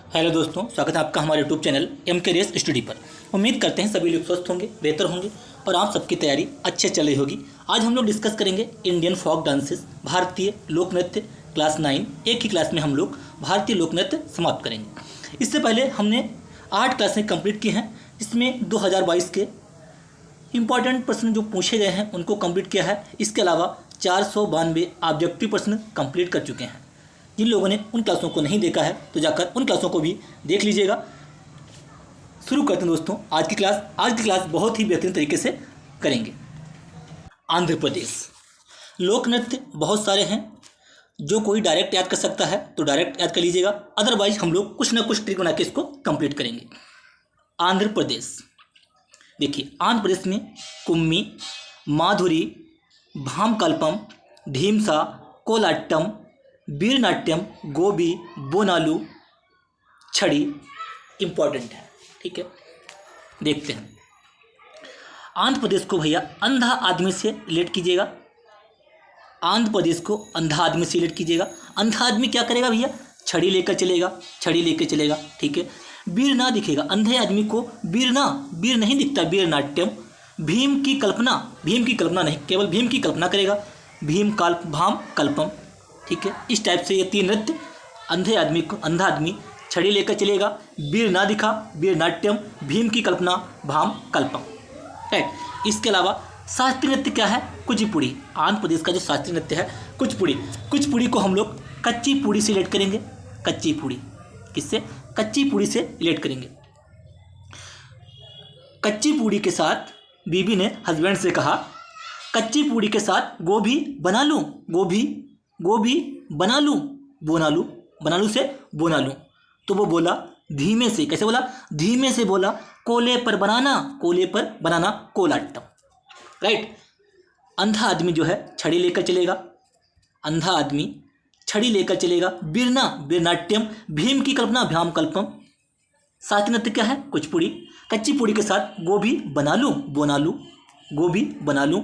Hello दोस्तों, स्वागत है आपका हमारे यूट्यूब चैनल एम के रेस स्टडी पर। उम्मीद करते हैं सभी लोग स्वस्थ होंगे, बेहतर होंगे और आप सबकी तैयारी अच्छे चल रही होगी। आज हम लोग डिस्कस करेंगे इंडियन फोक डांसेस, भारतीय लोक नृत्य क्लास 9। एक ही क्लास में हम लोग भारतीय लोक नृत्य समाप्त करेंगे। इससे पहले हमने 8 क्लासें कंप्लीट की हैं, जिसमें 2022 के इंपॉर्टेंट प्रश्न जो पूछे गए हैं उनको कंप्लीट किया है। इसके अलावा 492 ऑब्जेक्टिव प्रश्न कंप्लीट कर चुके हैं। जिन लोगों ने उन क्लासों को नहीं देखा है तो जाकर उन क्लासों को भी देख लीजिएगा। शुरू करते हैं दोस्तों आज की क्लास बहुत ही बेहतरीन तरीके से करेंगे। आंध्र प्रदेश लोक नृत्य बहुत सारे हैं, जो कोई डायरेक्ट याद कर सकता है तो डायरेक्ट याद कर लीजिएगा, अदरवाइज हम लोग कुछ ना कुछ ट्रिक बना के इसको कंप्लीट करेंगे। आंध्र प्रदेश, देखिए आंध्र प्रदेश में कुम्मी, माधुरी, भामकल्पम, ढीमसा, कोलाट्टम, वीरनाट्यम, गोबी, बोनालू, छड़ी इम्पॉर्टेंट है। ठीक है, देखते हैं। आंध्र प्रदेश को भैया अंधा आदमी से रिलेट कीजिएगा। आंध्र प्रदेश को अंधा आदमी से रिलेट कीजिएगा। अंधा आदमी क्या करेगा भैया? छड़ी लेकर चलेगा, छड़ी लेकर चलेगा। ठीक है, वीर ना दिखेगा। अंधे आदमी को वीर नहीं दिखता, वीरनाट्यम। भीम की कल्पना नहीं, केवल भीम की कल्पना करेगा, भीम कल्प भाम कल्पम। ठीक है, इस टाइप से ये 3 नृत्य अंधा आदमी छड़ी लेकर चलेगा, वीर ना दिखा, वीरनाट्यम, भीम की कल्पना, भाम कल्पम। राइट। इसके अलावा शास्त्रीय नृत्य क्या है? कुचिपुड़ी। आंध्र प्रदेश का जो शास्त्रीय नृत्य है कुचिपुड़ी को हम लोग कच्ची पूड़ी से रिलेट करेंगे। कच्ची पूड़ी किससे? कच्ची पूड़ी से रिलेट करेंगे। कच्ची पूड़ी के साथ बीबी ने हस्बैंड से कहा, कच्ची पूड़ी के साथ गोभी बना लूं, गोभी बना लूं, बनालू से बोनालू। तो वो बोला धीमे से। कैसे बोला? धीमे से बोला, कोले पर बनाना कोलाट्टम। राइट। अंधा आदमी जो है छड़ी लेकर चलेगा, अंधा आदमी छड़ी लेकर चलेगा, वीरनाट्यम, भीम की कल्पना, भ्याम कल्पम। शास्त्रीय नृत्य क्या है? कुचिपुड़ी। कच्ची पूड़ी के साथ गोभी बना लूं, गोभी बना लूं।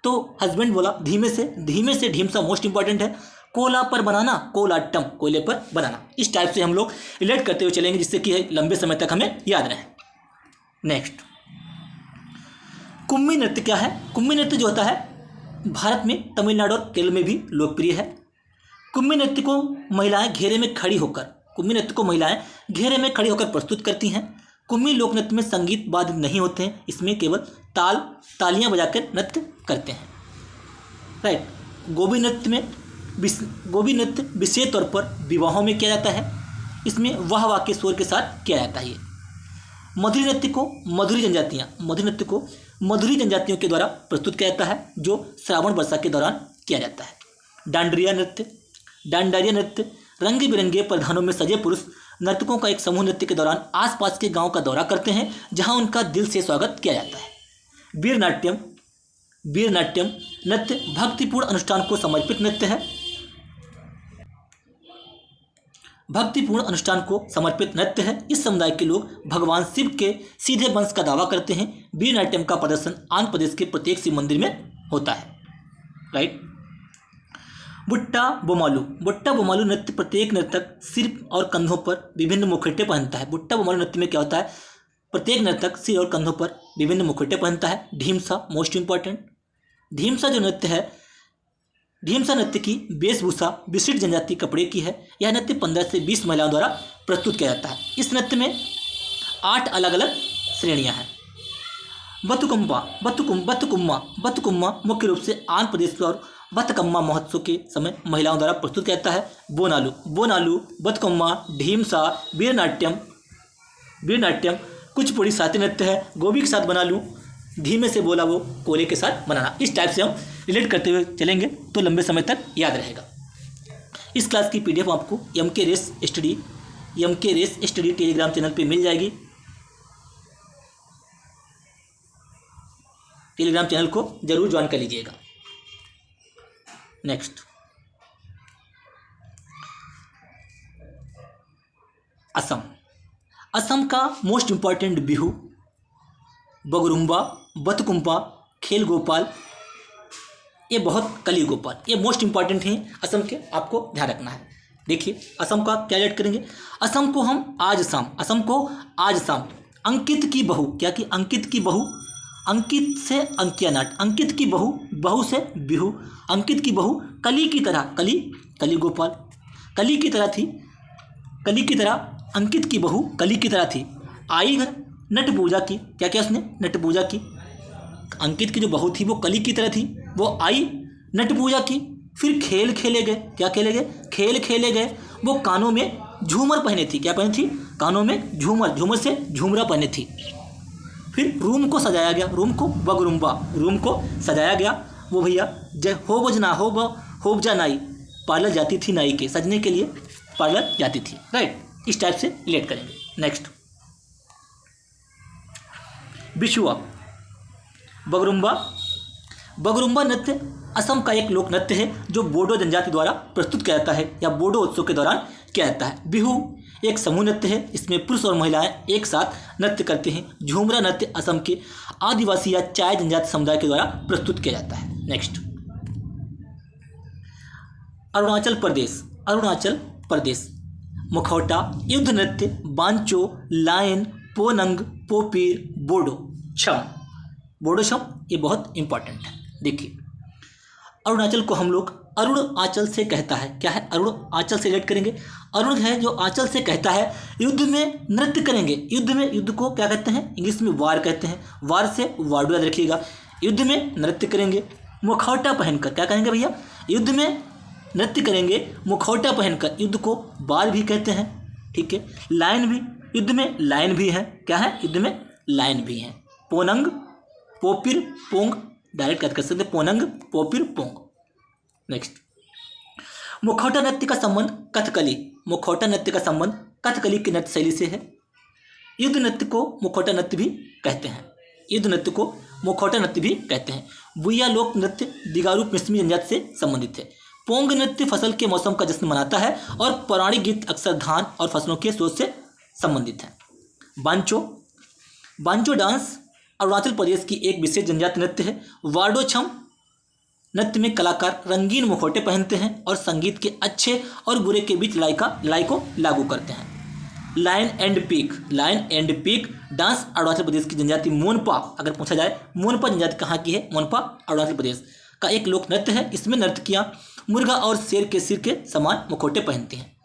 तो हस्बैंड बोला धीमे से ढीमसा मोस्ट इंपॉर्टेंट है, कोला पर बनाना कोलाट्टम, कोयले पर बनाना। इस टाइप से हम लोग रिलेट करते हुए चलेंगे, जिससे कि लंबे समय तक हमें याद रहे। नेक्स्ट, कुम्मी नृत्य क्या है? कुम्मी नृत्य जो होता है भारत में तमिलनाडु और केरल में भी लोकप्रिय है। कुम्मी नृत्य को महिलाएं घेरे में खड़ी होकर प्रस्तुत करती हैं। कुम्मी लोक नृत्य में संगीत वाद्य नहीं होते हैं, इसमें केवल तालियां बजाकर नृत्य करते हैं। राइट। गोबी नृत्य विशेष तौर पर विवाहों में किया जाता है, इसमें वाह के स्वर के साथ किया जाता है। मधुरी नृत्य को मधुरी जनजातियों के द्वारा प्रस्तुत किया जाता है, जो श्रावण वर्षा के दौरान किया जाता है। डांडरिया नृत्य रंग बिरंगे परिधानों में सजे पुरुष नर्तकों का एक समूह नृत्य के दौरान आसपास के गांव का दौरा करते हैं, जहां उनका दिल से स्वागत किया जाता है। वीरनाट्यम नृत्य भक्तिपूर्ण अनुष्ठान को समर्पित नृत्य है। इस समुदाय के लोग भगवान शिव के सीधे वंश का दावा करते हैं। वीरनाट्यम का प्रदर्शन आंध्र प्रदेश के प्रत्येक शिव मंदिर में होता है। राइट। बुट्टा बोमालू नृत्य प्रत्येक नर्तक सिर और कंधों पर विभिन्न मुखौटे पहनता है। बुट्टा बोमालू नृत्य में क्या होता है? प्रत्येक नर्तक सिर और कंधों पर विभिन्न मुखौटे पहनता है। Dhimsa most important. ढीमसा जो नृत्य है, ढीमसा नृत्य की वेशभूषा विशिष्ट जनजाति कपड़े की है। यह नृत्य 15 से 20 महिलाओं द्वारा प्रस्तुत किया जाता है। इस नृत्य में 8 अलग अलग श्रेणियां हैं। बतुकुम्मा मुख्य रूप से आंध्र प्रदेश और बतकम्मा महोत्सव के समय महिलाओं द्वारा प्रस्तुत किया जाता है। बोनालू, बतकम्मा, ढीमसा, वीरनाट्यम कुचिपुड़ी शास्त्रीय नृत्य है। गोभी के साथ बना लूं, धीमे से बोला वो कोले के साथ बनाना। इस टाइप से हम रिलेट करते हुए चलेंगे तो लंबे समय तक याद रहेगा। इस क्लास की PDF आपको एम के रेस स्टडी टेलीग्राम चैनल पे मिल जाएगी। टेलीग्राम चैनल को जरूर ज्वाइन कर लीजिएगा। नेक्स्ट, असम का मोस्ट इंपॉर्टेंट बिहू बगरुम्बा, बतकुम्पा, खेल गोपाल, ये बहुत कली गोपाल, ये मोस्ट इंपॉर्टेंट हैं असम के, आपको ध्यान रखना है। देखिए असम का क्या ऐड करेंगे, असम को हम आज शाम, असम को आज शाम, अंकित की बहू, क्या की अंकित की बहू, अंकित से अंकिया नाट, अंकित की बहू, बहू से बिहू, अंकित की बहू कली की तरह, कली कली गोपाल, कली की तरह थी, कली की तरह, अंकित की बहू कली की तरह थी, आई घर, नट पूजा की, क्या क्या उसने नट पूजा की, अंकित की जो बहू थी वो कली की तरह थी, वो आई नट पूजा की, फिर खेल खेले गए, क्या खेले गए, खेल खेले गए, वो कानों में झूमर पहने थी, क्या पहनी थी, कानों में झूमर, झूमर से झूमरा पहने थी, फिर रूम को सजाया गया, रूम को बगरुम्बा, रूम को सजाया गया, वो भैया जय हो बजना हो बजा नाई, पार्लर जाती थी नाई के सजने के लिए, पार्लर जाती थी, राइट, इस टाइप से रिलेट करेंगे। नेक्स्ट बिशुआ, बगरुम्बा, बगरुम्बा नृत्य असम का एक लोक नृत्य है जो बोडो जनजाति द्वारा प्रस्तुत किया जाता है या बोडो उत्सव के दौरान किया जाता है। बिहू एक समूह नृत्य है, इसमें पुरुष और महिलाएं एक साथ नृत्य करते हैं। झूमरा नृत्य असम के आदिवासी या चाय जनजाति समुदाय के द्वारा प्रस्तुत किया जाता है। नेक्स्ट अरुणाचल प्रदेश, अरुणाचल प्रदेश मुखौटा, युद्ध नृत्य, बांचो, लायन, पोनंग, पोपीर, बोडो छम, बोडो छम, ये बहुत इंपॉर्टेंट है। देखिए अरुणाचल को हम लोग अरुण आंचल से कहता है, क्या है, अरुण आंचल से रिलेट करेंगे, अरुण है जो आंचल से कहता है, युद्ध में नृत्य करेंगे, युद्ध में, युद्ध को क्या कहते हैं, इंग्लिश में वार कहते हैं, वार से वार्डो याद रखिएगा, युद्ध में नृत्य करेंगे मुखौटा पहनकर, क्या कहेंगे भैया, युद्ध में नृत्य करेंगे मुखौटा पहनकर, युद्ध को बार भी कहते हैं, ठीक है। लाइन भी, युद्ध में लाइन भी है, क्या है, युद्ध में लाइन भी है। पोनंग, पोपिर, पोंग, डायरेक्ट याद कर सकते हैं, पोनंग, पोपिर, पोंग। नेक्स्ट मुखौटा नृत्य का संबंध कथकली, मुखौटा नृत्य का संबंध कथकली की नृत्य शैली से है। युद्ध नृत्य को मुखौटा नृत्य भी कहते हैं, युद्ध नृत्य को मुखौटा नृत्य भी कहते हैं। बुया लोक नृत्य दिगारू पश्चिमी जनजाति से संबंधित है। पोंग नृत्य फसल के मौसम का जश्न मनाता है और पौराणिक गीत अक्सर धान और फसलों के स्रोत से संबंधित है। बांचो, बांचो डांस अरुणाचल प्रदेश की एक विशेष जनजाति नृत्य है। वार्डो छम नृत्य में कलाकार रंगीन मुखौटे पहनते हैं और संगीत के अच्छे और बुरे के बीच लड़ाई को लागू करते हैं। Lion and peak, lion and peak dance Arunachal Pradesh की जनजाति मोनपा, अगर पूछा जाए मोनपा जनजाति कहाँ की है, मोनपा अरुणाचल प्रदेश का एक लोक नृत्य है। इसमें नर्तकियां मुर्गा और शेर के सिर के समान मुखौटे पहनती हैं।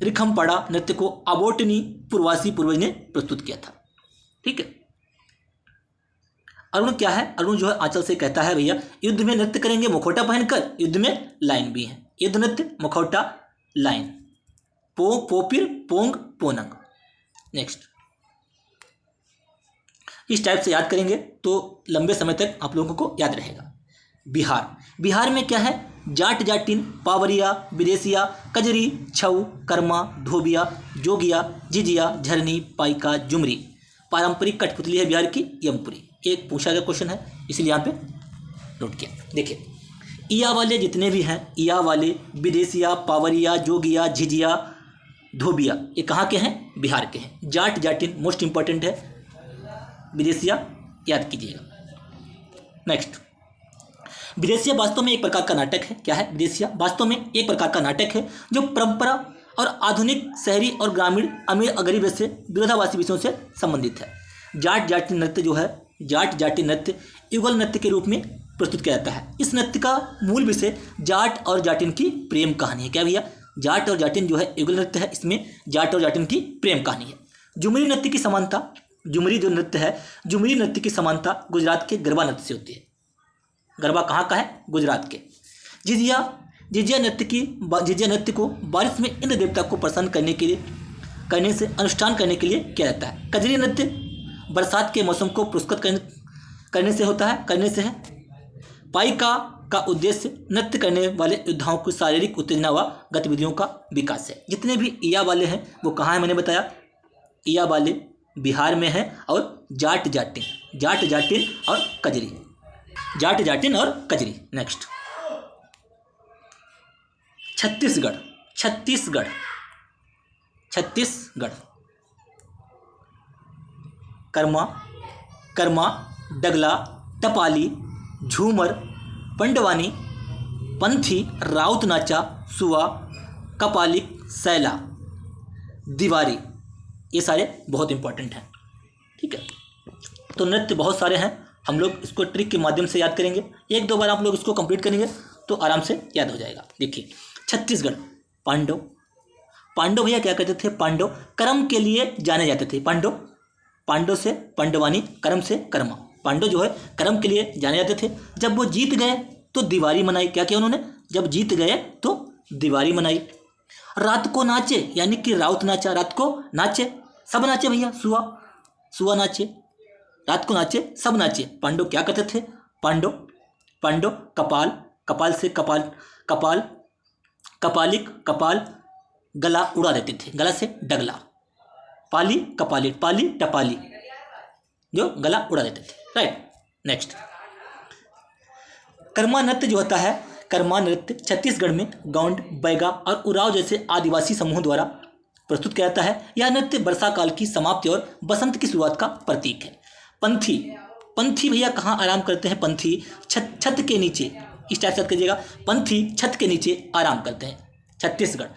रिखमपाड़ा नृत्य को अबोटनी पूर्वासी पूर्वज ने प्रस्तुत किया था, ठीक है। अरुण क्या है, अरुण जो है आंचल से कहता है भैया युद्ध में नृत्य करेंगे मुखौटा पहनकर, युद्ध में लाइन भी है, युद्ध नृत्य मुखौटा लाइन, पोपिर, पोंग, पोनंग। नेक्स्ट इस टाइप से याद करेंगे तो लंबे समय तक आप लोगों को याद रहेगा। बिहार, बिहार में क्या है, जाट जाटिन, पावरिया, विदेशिया, कजरी, छऊ, कर्मा, धोबिया, जोगिया, जिजिया, झरनी, पाइका, जुमरी। पारंपरिक कठपुतली है बिहार की यमपुरी। एक पूछा गया क्वेश्चन है इसलिए यहाँ पे नोट किया। देखिए इया वाले जितने भी हैं, इया वाले, विदेशिया, पावरिया, जोगिया, झिझिया, धोबिया, ये कहाँ के हैं, बिहार के हैं। जाट जाटिन मोस्ट इंपॉर्टेंट है, विदेशिया याद कीजिएगा। नेक्स्ट विदेशिया वास्तव में एक प्रकार का नाटक है, क्या है, विदेशिया वास्तव में एक प्रकार का नाटक है जो परंपरा और आधुनिक शहरी और ग्रामीण अमीर और गरीब से विरोधाभासी विषयों से संबंधित है। जाट जाटिन नृत्य जो है, जाट जाटिन नृत्य युगल नृत्य के रूप में प्रस्तुत किया जाता है। इस नृत्य का मूल विषय जाट और जाटिन की प्रेम कहानी है, क्या भैया, जाट और जाटिन जो है युगल नृत्य है, इसमें जाट और जाटिन की प्रेम कहानी है। झुमरी नृत्य की समानता, झुमरी जो नृत्य है, झुमरी नृत्य की समानता गुजरात के गरबा नृत्य से होती है। गरबा कहाँ का है, गुजरात के। जिजिया, जिजिया नृत्य को बारिश में इंद्र देवता को प्रसन्न करने से अनुष्ठान करने के लिए किया जाता है। कजरी नृत्य बरसात के मौसम को पुरस्कृत करने से है। पाइका का उद्देश्य नृत्य करने वाले योद्धाओं की शारीरिक उत्तेजना व गतिविधियों का विकास है। जितने भी इया वाले हैं वो कहाँ है, मैंने बताया इया वाले बिहार में है, और जाट जाटिन और कजरी, जाट जाटिन और कजरी। नेक्स्ट छत्तीसगढ़ कर्मा, डगला, टपाली, झूमर, पंडवानी, पंथी, राउत नाचा, सुआ, कपालिक, सैला, दीवारी, ये सारे बहुत इंपॉर्टेंट हैं। ठीक है, तो नृत्य बहुत सारे हैं, हम लोग इसको ट्रिक के माध्यम से याद करेंगे। एक दो बार आप लोग इसको कंप्लीट करेंगे तो आराम से याद हो जाएगा। देखिए, छत्तीसगढ़, पांडव। पांडव भैया क्या कहते थे? पांडव कर्म के लिए जाने जाते थे। पांडव, पांडव से पांडवानी, कर्म से कर्मा। पांडव जो है कर्म के लिए जाने जाते थे। जब वो जीत गए तो दिवाली मनाई। क्या किया उन्होंने? जब जीत गए तो दिवाली मनाई। रात को नाचे, यानी कि राउत नाचा। रात को नाचे, सब नाचे भैया, सुआ, सुआ नाचे, रात को नाचे, सब नाचे। पांडव क्या करते थे? पांडव, पांडव कपाल, कपाल से कपाल, कपाल, कपालिक, कपाल, गला उड़ा देते थे, गला से डगला। पाली, कपालिक, पाली, टपाली, जो गला उड़ा देते थे। राइट, नेक्स्ट, कर्मा नृत्य जो होता है, कर्मा नृत्य छत्तीसगढ़ में गौंड, बैगा और उराव जैसे आदिवासी समूहों द्वारा प्रस्तुत किया जाता है। यह नृत्य वर्षा काल की समाप्ति और बसंत की शुरुआत का प्रतीक है। पंथी, पंथी भैया कहाँ आराम करते हैं? पंथी छत के नीचे, इस टाइप से कीजिएगा, पंथी छत के नीचे आराम करते हैं, छत्तीसगढ़।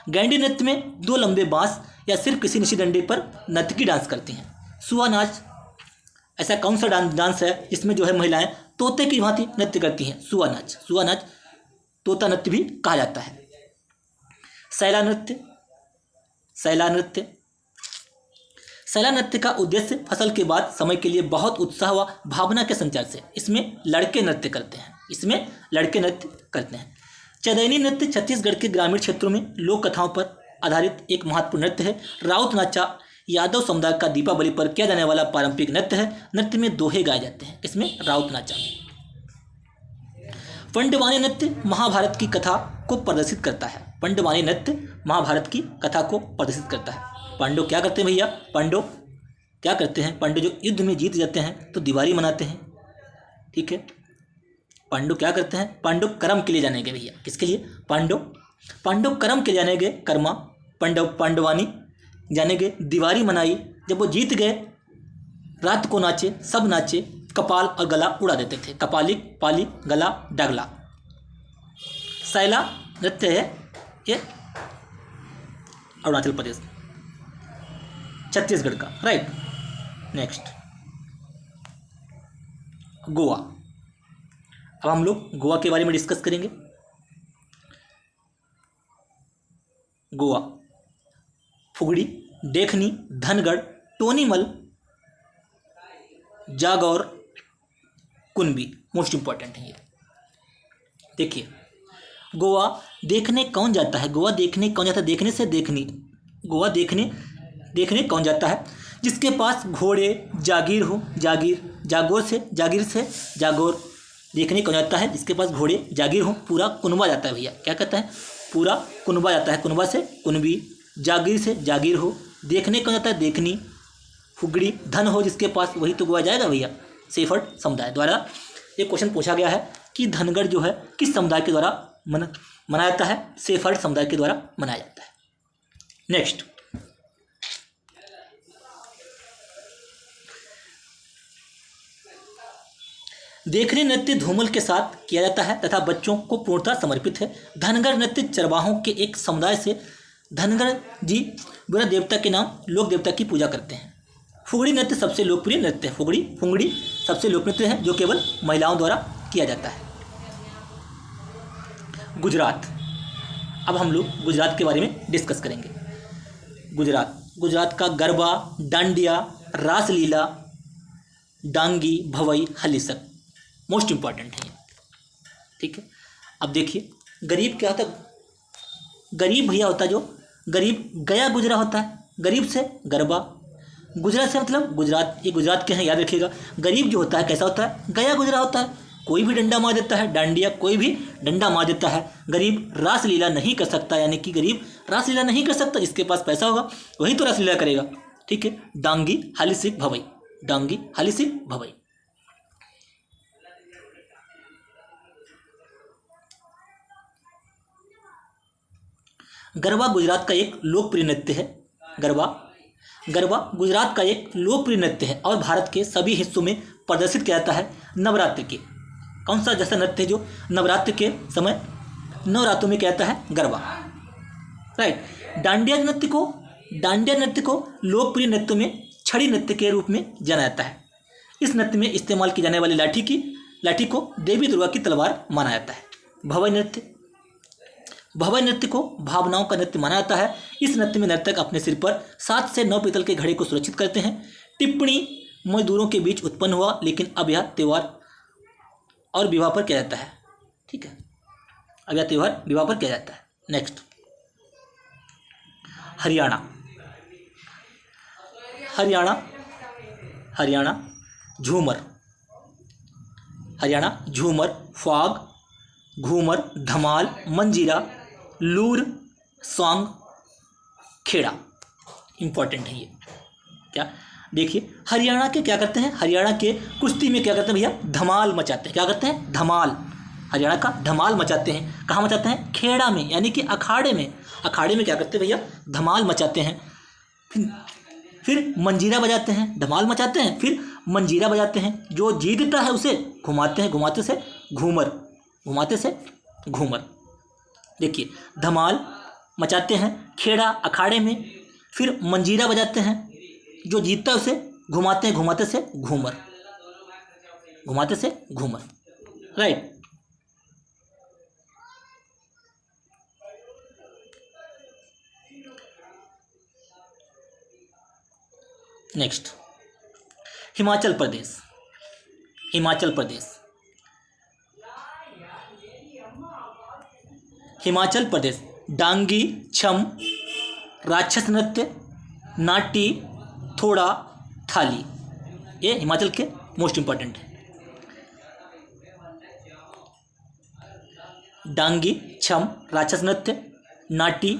गैंडी नृत्य में दो लंबे बांस या सिर्फ किसी निश्चित डंडे पर नर्तकी डांस करती हैं। सुआ नाच, ऐसा कौन सा डांस है जिसमें जो है महिलाएं तोते की भांति नृत्य करती हैं? सुआ नाच, सुआ नाच तोता नृत्य भी कहा जाता है। सैला नृत्य, सैला नृत्य, सैला नृत्य का उद्देश्य फसल के बाद समय के लिए बहुत उत्साह व भावना के संचार से। इसमें लड़के नृत्य करते हैं, इसमें लड़के नृत्य करते हैं। चदैनी नृत्य छत्तीसगढ़ के ग्रामीण क्षेत्रों में लोक कथाओं पर आधारित एक महत्वपूर्ण नृत्य है। राउत नाचा यादव समुदाय का दीपावली पर किया जाने वाला पारंपरिक नृत्य है। नृत्य में दोहे गाए जाते हैं, इसमें राउत नाचा। पंडवानी नृत्य महाभारत की कथा को प्रदर्शित करता है। पंडवानी नृत्य महाभारत की कथा को प्रदर्शित करता है। पांडव क्या करते हैं भैया? पांडव क्या करते हैं? पांडव जो युद्ध में जीत जाते हैं तो दिवाली मनाते हैं। ठीक है, पांडव क्या करते हैं? पांडव कर्म के लिए जाने गए भैया। किसके लिए? पांडव, पांडव कर्म के जाने गए, कर्मा, पांडव पांडवानी जाने गए, दिवाली मनाई। जब वो जीत गए रात को नाचे, सब नाचे, कपाल और गला उड़ा देते थे, कपालिक, पाली, गला, डगला। सैला नृत्य है ये अरुणाचल प्रदेश, छत्तीसगढ़ का। Right, next, Goa. अब हम लोग गोवा के बारे में डिस्कस करेंगे। गोवा, फुगड़ी, देखनी, धनगढ़, टोनीमल, जागौर, कुनबी मोस्ट इंपॉर्टेंट है ये। देखिए, गोवा देखने कौन जाता है? गोवा देखने कौन जाता है? देखने से देखनी, गोवा देखने देखने कौन जाता है? जिसके पास घोड़े, जागीर हो, जागीर, जागोर से, जागीर से जागोर। देखने कौन जाता है? जिसके पास घोड़े, जागीर हो, पूरा कुनबा जाता है भैया। क्या कहता है? पूरा कुनबा जाता है, कुनबा से कुनबी, जागीर से जागीर हो। देखने कौन जाता है? देखनी। फुगड़ी, धन हो जिसके पास, वही तो गोवा जाएगा भैया। सेफर्ड समुदाय द्वारा एक क्वेश्चन पूछा गया है कि धनगढ़ जो है किस समुदाय के द्वारा मनाया जाता है? सेफर्ड समुदाय के द्वारा मनाया जाता है। नेक्स्ट, देखने नृत्य धूमल के साथ किया जाता है तथा बच्चों को पूर्णतः समर्पित है। धनगढ़ नृत्य चरवाहों के एक समुदाय से धनगढ़ जी बुरा देवता के नाम लोक देवता की पूजा करते हैं। फुगड़ी नृत्य सबसे लोकप्रिय नृत्य है। फुगड़ी सबसे लोकप्रिय नृत्य है जो केवल महिलाओं द्वारा किया जाता है। गुजरात, अब हम लोग गुजरात के बारे में डिस्कस करेंगे। गुजरात का गरबा, डांडिया, रासलीला, डांगी, भवई, हलीसक मोस्ट इंपॉर्टेंट है। ठीक है, अब देखिए, गरीब क्या होता है? गरीब भैया होता है जो गरीब गया गुजरा होता है। गरीब से गरबा, गुजरात से मतलब गुजरात, ये गुजरात के हैं, याद रखिएगा। गरीब जो होता है कैसा होता है? गया गुजरा होता है। कोई भी डंडा मार देता है, डांडिया, कोई भी डंडा मार देता है। गरीब रासलीला नहीं कर सकता, यानी कि गरीब रासलीला नहीं कर सकता। जिसके पास पैसा होगा वही तो रासलीला करेगा। ठीक है, डांगी, हलीसिक, भवई, डांगी, हलीसिक, भवई। गरबा गुजरात का एक लोकप्रिय नृत्य है। गरबा गुजरात का एक लोकप्रिय नृत्य है और भारत के सभी हिस्सों में प्रदर्शित किया जाता है। नवरात्र के कौन सा जैसा नृत्य है जो नवरात्र के समय नवरात्रों में किया जाता है? गरबा। राइट। डांडिया नृत्य को लोकप्रिय नृत्य में छड़ी नृत्य के रूप में जाना जाता है। इस नृत्य में इस्तेमाल की जाने वाली लाठी को देवी दुर्गा की तलवार माना जाता है। भवय नृत्य को भावनाओं का नृत्य माना जाता है। इस नृत्य में नर्तक अपने सिर पर 7 से 9 पीतल के घड़े को सुरक्षित करते हैं। टिप्पणी मजदूरों के बीच उत्पन्न हुआ, लेकिन अब यह त्योहार और विवाह पर किया जाता है। ठीक है, अब यह त्योहार विवाह पर किया जाता है। नेक्स्ट, हरियाणा झूमर, फाग, घूमर, धमाल, मंजीरा, लूर, सॉन्ग, खेड़ा। इंपॉर्टेंट है ये। क्या देखिए, हरियाणा के क्या करते हैं, हरियाणा के कुश्ती में क्या करते हैं भैया, धमाल मचाते हैं। क्या करते हैं, धमाल। हरियाणा का धमाल मचाते हैं। कहाँ मचाते हैं, खेड़ा में, यानी कि अखाड़े में। अखाड़े में क्या करते हैं भैया, धमाल मचाते हैं। फिर मंजीरा बजाते हैं, धमाल मचाते हैं, फिर मंजीरा बजाते हैं। जो जीतता है उसे घुमाते हैं, घुमाते से घूमर। देखिए, धमाल मचाते हैं खेड़ा अखाड़े में, फिर मंजीरा बजाते हैं, जो जीतता है उसे घुमाते हैं, घुमाते से घूमर। राइट। नेक्स्ट, हिमाचल प्रदेश डांगी, छम, राक्षस नृत्य, नाटी, थोड़ा, थाली, ये हिमाचल के मोस्ट इंपॉर्टेंट है। डांगी, छम, राक्षस नृत्य, नाटी,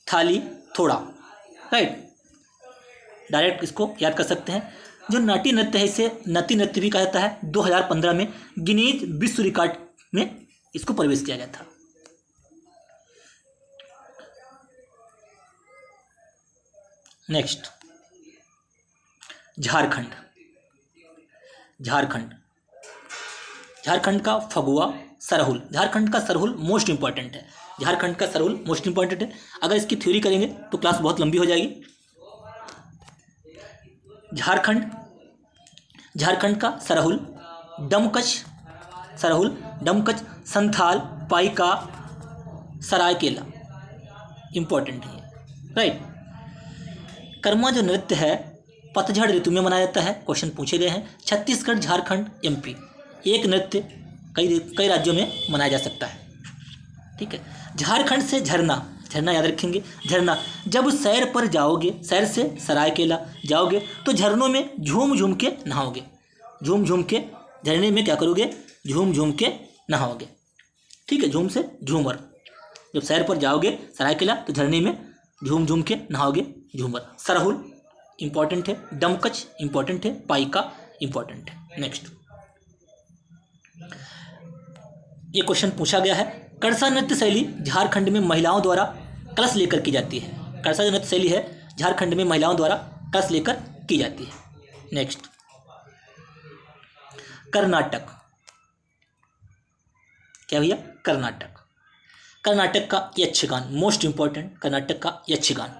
थाली, थोड़ा। राइट, डायरेक्ट इसको याद कर सकते हैं। जो नाटी नृत्य है, इसे नती नृत्य भी कहा जाता है। 2015 में गिनीज विश्व रिकॉर्ड में इसको प्रवेश किया गया था। नेक्स्ट, झारखंड का फगुआ, सरहुल। झारखंड का सरहुल मोस्ट इंपॉर्टेंट है। अगर इसकी थ्योरी करेंगे तो क्लास बहुत लंबी हो जाएगी। झारखंड का सरहुल, डमकच, संथाल, पाइका, सरायकेला। इंपॉर्टेंट है ये। राइट। कर्मा जो नृत्य है पतझड़ ऋतु में मनाया जाता है। क्वेश्चन पूछे गए हैं। छत्तीसगढ़, झारखंड, एमपी, एक नृत्य कई राज्यों में मनाया जा सकता है। ठीक है। झारखंड से झरना याद रखेंगे। झरना, जब सैर पर जाओगे, सैर से सरायकेला जाओगे तो झरनों में झूम झूम के नहाओगे। झरने में क्या करोगे, झूम के नहाओगे। ठीक है, झूम से झूमर। जब सैर पर जाओगे सरायकेला तो झरने में झूम के नहाओगे, झूमर। सरहुल इंपॉर्टेंट है, डमकच इंपॉर्टेंट है, पाइका इंपॉर्टेंट है। नेक्स्ट, ये क्वेश्चन पूछा गया है। कड़सा नृत्य शैली झारखंड में महिलाओं द्वारा कलश लेकर की जाती है। कड़सा जो नृत्य शैली है झारखंड में महिलाओं द्वारा कलश लेकर की जाती है। नेक्स्ट, कर्नाटक। क्या भैया, कर्नाटक का यक्षगान मोस्ट इंपॉर्टेंट। कर्नाटक का यक्षगान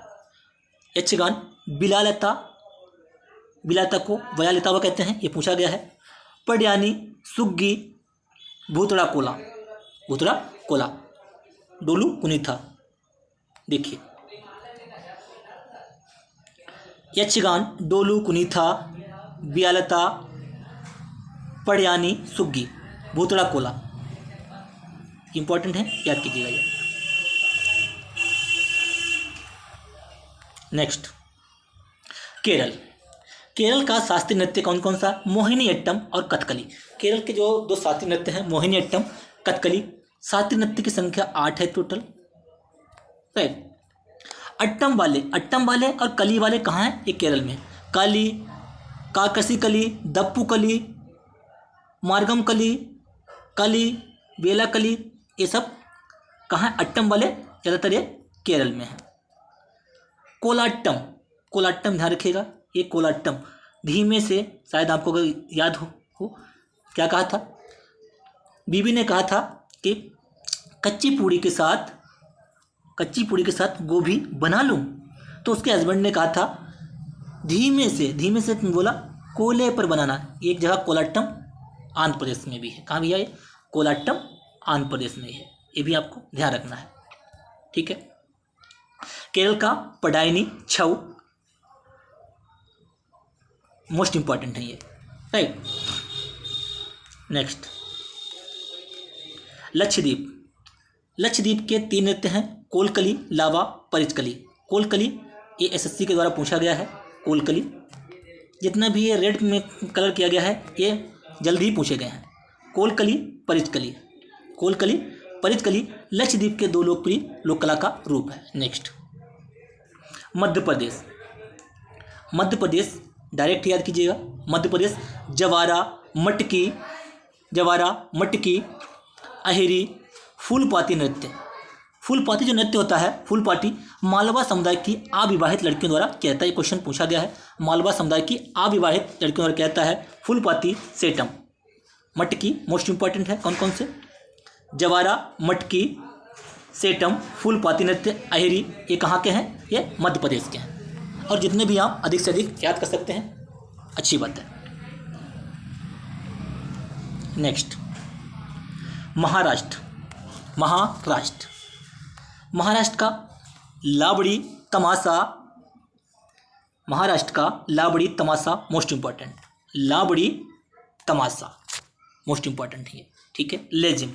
बिलालता को वयालितावा कहते हैं, ये पूछा गया है। पड्यानी, सुग्गी, भूतड़ा कोला, डोलू कुनीथा। देखिए, यक्षगान, डोलू कुनीथा, बियालता, पड्यानी, सुग्गी, भूतड़ा कोला। इंपॉर्टेंट है, याद कीजिएगा ये। नेक्स्ट, केरल का शास्त्रीय नृत्य कौन कौन सा, मोहिनीअट्टम और कथकली। केरल के जो 2 शास्त्रीय नृत्य हैं, मोहिनीअट्टम, कथकली। शास्त्रीय नृत्य की संख्या 8 है टोटल। राइट। अट्टम वाले और कली वाले कहाँ हैं, ये केरल में। काली, काकसी कली, दप्पू कली, मार्गम कली, बेला कली, ये सब कहाँ है, अट्टम वाले ज़्यादातर ये केरल में है। कोलाट्टम ध्यान रखिएगा, ये कोलाट्टम धीमे से, शायद आपको अगर याद हो क्या कहा था, बीबी ने कहा था कि कच्ची पूड़ी के साथ कच्ची पूड़ी के साथ गोभी बना लूँ? तो उसके हस्बैंड ने कहा था धीमे से बोला कोयले पर बनाना। एक जगह कोलाट्टम आंध्र प्रदेश में भी है। कहाँ भैया? ये कोलाट्टम आंध्र प्रदेश में है। ये भी आपको ध्यान रखना है, ठीक है। केरल का पडायनी छऊ मोस्ट इंपॉर्टेंट है ये, राइट। नेक्स्ट लक्षद्वीप के 3 नृत्य हैं, कोलकली, लावा, परिचकली। कोलकली ये एसएससी के द्वारा पूछा गया है। कोलकली जितना भी ये रेड में कलर किया गया है ये जल्दी ही पूछे गए हैं। कोलकली परिचकली लक्षद्वीप के 2 लोकप्रिय लोक कला का रूप है। नेक्स्ट मध्य प्रदेश डायरेक्ट याद कीजिएगा। मध्य प्रदेश जवारा, मटकी, अहिरी, फूलपाती नृत्य। फूलपाती जो नृत्य होता है, फूलपाती मालवा समुदाय की अविवाहित लड़कियों द्वारा किया जाता है। ये क्वेश्चन पूछा गया है, मालवा समुदाय की अविवाहित लड़कियों द्वारा किया जाता है फूलपाती, सेटम। मटकी मोस्ट इंपॉर्टेंट है। कौन कौन से? जवारा, मटकी, सेटम, फूलपाती नृत्य, अहिरी, ये कहाँ के हैं? ये मध्य प्रदेश के हैं। और जितने भी आप अधिक से अधिक याद कर सकते हैं, अच्छी बात है। नेक्स्ट महाराष्ट्र का लावड़ी तमाशा मोस्ट इंपॉर्टेंट। लावड़ी तमाशा मोस्ट इंपॉर्टेंट है, ठीक है। लेजिम,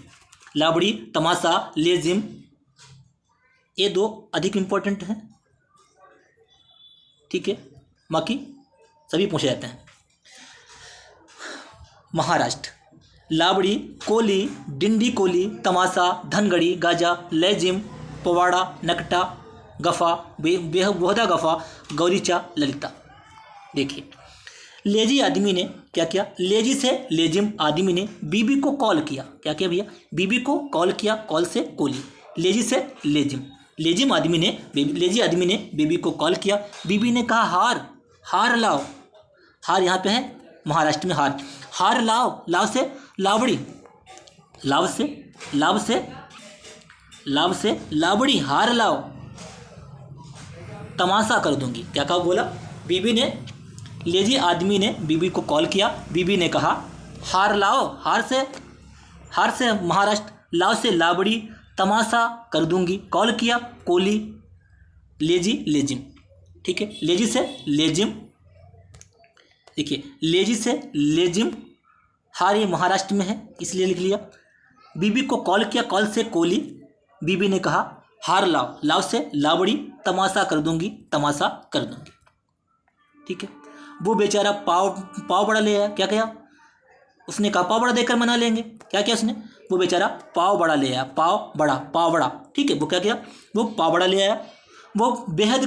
लावड़ी तमाशा, लेजिम, ये 2 अधिक इंपॉर्टेंट हैं, ठीक है। बाकी सभी पूछे जाते हैं। महाराष्ट्र लावड़ी, कोली, डिंडी कोली, तमाशा, धनगड़ी, गाजा, लेजिम, पवाड़ा, नकटा, गफा, बोहदा गफा, गौरीचा, ललिता। देखिए लेजी आदमी ने क्या किया? लेजी से लेजिम आदमी ने बीबी को कॉल किया। क्या किया भैया? बीबी को कॉल किया। कॉल से कोली, लेजी से लेजिम। लेजी आदमी ने बीबी को कॉल किया। बीबी ने कहा हार लाओ। हार यहाँ पे है महाराष्ट्र में हार लाओ। लाव से लावड़ी, लाव से लावड़ी, हार लाओ, तमाशा कर दूंगी। क्या कहा? बोला बीबी ने, लेजी आदमी ने बीबी को कॉल किया। बीबी ने कहा हार लाओ। हार से महाराष्ट्र, लाव से लावड़ी, तमाशा कर दूंगी। कॉल किया कोली, लेजी, लेजिम, ठीक है। लेजी से लेजिम, देखिए लेजी से लेजिम, हार ये महाराष्ट्र में है इसलिए लिख लिया। बीबी को कॉल किया, कॉल से कोली, बीबी ने कहा हार लाओ। लाव से लावड़ी, तमाशा कर दूंगी, तमाशा कर दूंगी, ठीक है। वो बेचारा पाव बड़ा ले आया। क्या किया उसने? कहा पाव बड़ा देकर मना लेंगे। क्या किया उसने? वो बेचारा पाव बड़ा ले आया। पाव बड़ा, ठीक है। वो क्या किया? वो पाव बड़ा ले आया। वो बहुत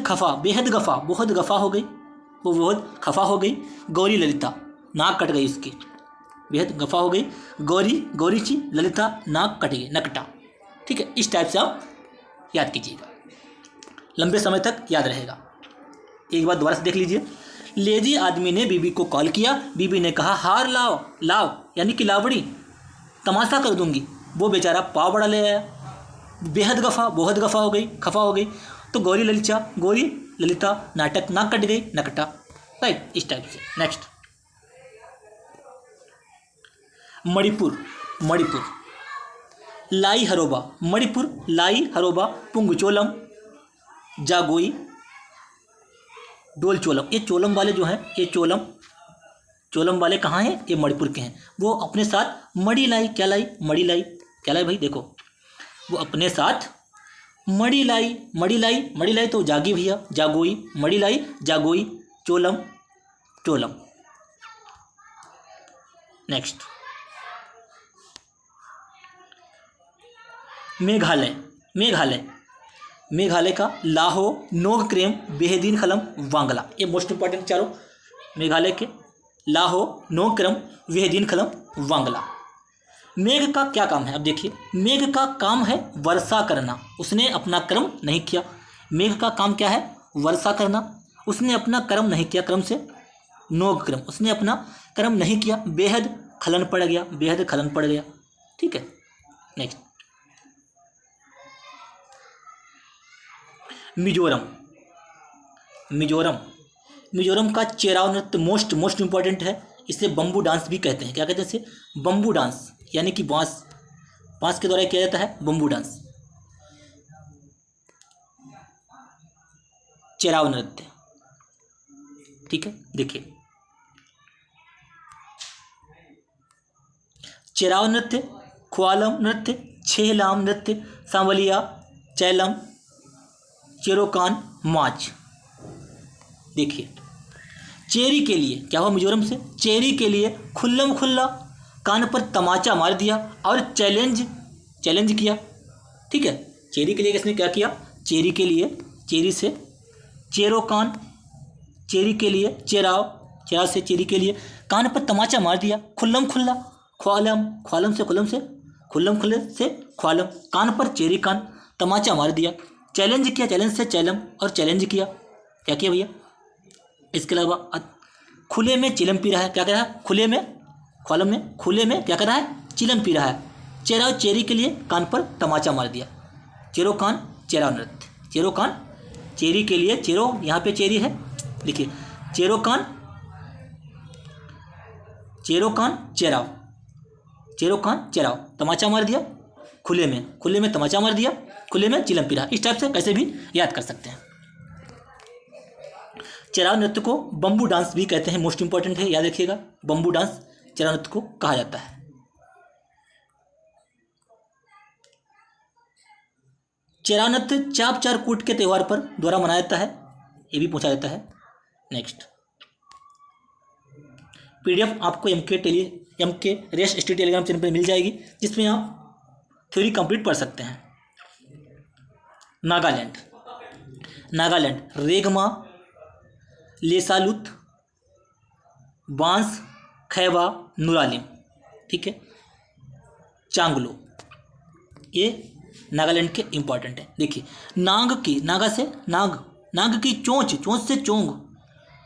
गफा हो गई। वो बहुत खफा हो गई। गौरी ललिता, नाक कट गई उसकी। बेहद गफा हो गई। गौरीची, ललिता, नाक कट गई, नकटा, ठीक है। इस टाइप से आप याद कीजिएगा, लंबे समय तक याद रहेगा। एक बार दोबारा से देख लीजिए। लेजी आदमी ने बीबी को कॉल किया। बीबी ने कहा हार लाओ यानी कि लावड़ी, तमाशा कर दूंगी। वो बेचारा पाव बड़ा ले आया। बहुत गफा हो गई, खफा हो गई। तो गौरी ललिता, नाटक, नाक कट गई, नकटा, राइट, इस टाइप से। नेक्स्ट मणिपुर लाई हरोबा, पुंगचोलम, जागोई, डोल चोलम। ये चोलम वाले जो हैं, ये चोलम वाले कहाँ हैं? ये मणिपुर के हैं। वो अपने साथ मड़ी लाई भाई, देखो वो अपने साथ मड़ी लाई तो जागी भैया, जागोई, मड़ी लाई, जागोई, चोलम। नेक्स्ट मेघालय का लाहो, नोगक्रेम, बेहदीन खलम, वांगला। ये मोस्ट इंपॉर्टेंट चारों मेघालय के। लाहो, नोगक्रेम, बेहदीन खलम, वांगला। मेघ का क्या काम है? अब देखिए, मेघ का काम है वर्षा करना। उसने अपना कर्म नहीं किया। मेघ का काम क्या है? वर्षा करना। उसने अपना कर्म नहीं किया। क्रम से नोगक्रम, उसने अपना कर्म नहीं किया। बेहद खलन पड़ गया, ठीक है। नेक्स्ट मिजोरम। मिजोरम मिजोरम का चेराव नृत्य मोस्ट इम्पॉर्टेंट है। इसे बम्बू डांस भी कहते हैं। क्या कहते हैं इसे? बम्बू डांस, यानी कि बांस के द्वारा किया जाता है बम्बू डांस, चेराव नृत्य। ठीक है, देखिए चेराव नृत्य, ख्वालम नृत्य, छेहलाम नृत्य, सांवलिया, चैलम, चेरोकान, माच। देखिए चेरी के लिए क्या हुआ मिजोरम से? चेरी के लिए खुल्लम खुल्ला कान पर तमाचा मार दिया और चैलेंज किया। ठीक है, चेरी के लिए किसने क्या किया? चेरी के लिए, चेरी से चेरोकान, चेरी के लिए चेराव से चेरी के लिए कान पर तमाचा मार दिया। खुल्लम खुल्ला, ख्वालम से खुल्लम खुल्ले से ख्वालम, कान पर चेरी कान, तमाचा मार दिया। चैलेंज किया, चैलेंज से चैलम, और चैलेंज किया। क्या किया भैया? इसके अलावा खुले में चिलम पी रहा है। क्या कह रहा है? खुले में, ख्वालम में खुले में क्या कर रहा है? चिलम पी रहा है। चेराव चेरी के लिए कान पर तमाचा मार दिया। चेरोकान चेराव नृत्य, चेरोकान चेरी के लिए, चेरो यहाँ पे चेरी है, देखिए चेरोकान चेराव, तमाचा मार दिया खुले में तमाचा मार दिया, खुले में चिलम पी रहा। इस टाइप से कैसे भी याद कर सकते हैं। चेराव नृत्य को बम्बू डांस भी कहते हैं, मोस्ट इंपॉर्टेंट है, याद रखिएगा। बम्बू डांस चेराव नृत्य को कहा जाता है। चेराव नृत्य चाप चार कूट के त्यौहार पर द्वारा मनाया जाता है, ये भी पूछा जाता है। नेक्स्ट पीडीएफ आपको MK race study telegram channel पर मिल जाएगी, जिसमें आप थ्योरी कंप्लीट पढ़ सकते हैं। नागालैंड रेगमा, लेसालुत, बांस, खैवा, नुरालिम। ठीक है, चांगलो, ये नागालैंड के इंपॉर्टेंट है। देखिए नाग की चोंच से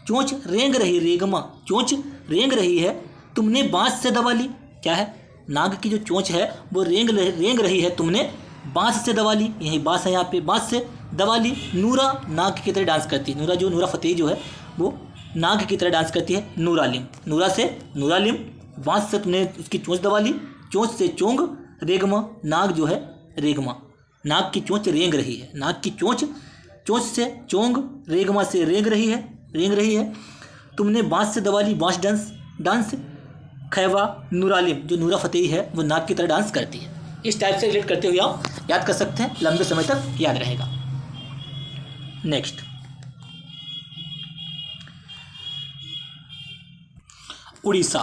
चोंच रेंग रही, रेगमा चोंच रेंग रही है, तुमने बांस से दबा ली। क्या है? नाग की जो चोंच है वो रेंग रही है, तुमने बांस से दबा ली। यही बांस है, यहाँ पे बांस से दबा ली। नूरा नाग की तरह डांस करती है। नूरा फतेही जो है वो नाग की तरह डांस करती है। नूरा से नूरालिम, बांस से तुमने उसकी चोंच दबा ली, चोंच से चोंग, रेगमा नाग जो है, रेगमा नाग की चोंच रेंग रही है। नाग की चोंच से चोंग, रेगमा से रेंग रही है, तुमने बांस से दबा ली, बांस डांस। खैवा नूरालिम, जो नूरा फतेही है वो नाग की तरह डांस करती है। इस टाइप से रिलेट करते हुए आप याद कर सकते हैं, लंबे समय तक याद रहेगा। नेक्स्ट उड़ीसा